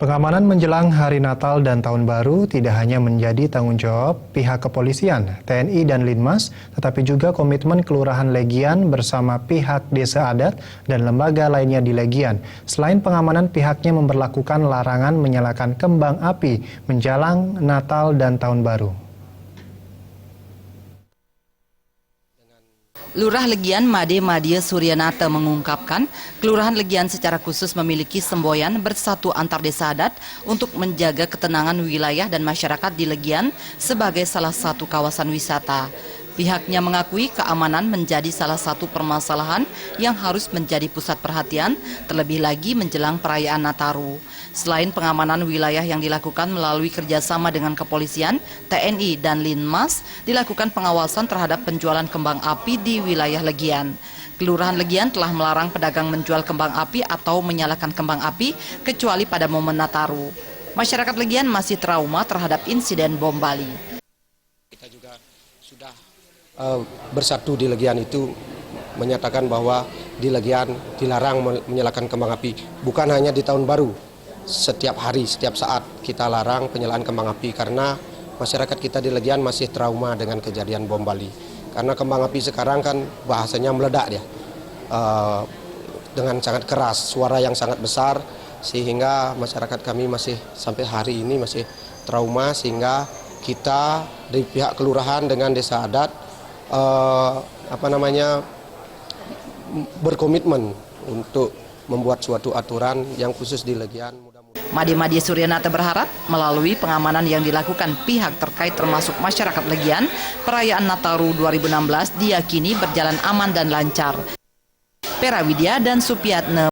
Pengamanan menjelang Hari Natal dan Tahun Baru tidak hanya menjadi tanggung jawab pihak kepolisian, TNI dan Linmas, tetapi juga komitmen Kelurahan Legian bersama pihak desa adat dan lembaga lainnya di Legian. Selain pengamanan, pihaknya memberlakukan larangan menyalakan kembang api menjelang Natal dan Tahun Baru. Lurah Legian Made Madya Suryanata mengungkapkan, Kelurahan Legian secara khusus memiliki semboyan bersatu antar desa adat untuk menjaga ketenangan wilayah dan masyarakat di Legian sebagai salah satu kawasan wisata. Pihaknya mengakui keamanan menjadi salah satu permasalahan yang harus menjadi pusat perhatian, terlebih lagi menjelang perayaan Nataru. Selain pengamanan wilayah yang dilakukan melalui kerjasama dengan kepolisian, TNI, dan Linmas, dilakukan pengawasan terhadap penjualan kembang api di wilayah Legian. Kelurahan Legian telah melarang pedagang menjual kembang api atau menyalakan kembang api kecuali pada momen Nataru. Masyarakat Legian masih trauma terhadap insiden bom Bali. Kita juga sudah bersatu di Legian itu menyatakan bahwa di Legian dilarang menyalakan kembang api. Bukan hanya di tahun baru, setiap hari, setiap saat kita larang penyalaan kembang api karena masyarakat kita di Legian masih trauma dengan kejadian bom Bali. Karena kembang api sekarang kan bahasanya meledak ya, dengan sangat keras, suara yang sangat besar, sehingga masyarakat kami masih sampai hari ini masih trauma, sehingga kita dari pihak kelurahan dengan desa adat berkomitmen untuk membuat suatu aturan yang khusus di Legian. Made Madya Suryanata berharap melalui pengamanan yang dilakukan pihak terkait termasuk masyarakat Legian, perayaan Nataru 2016 diyakini berjalan aman dan lancar. Pera Widya dan Supiatne.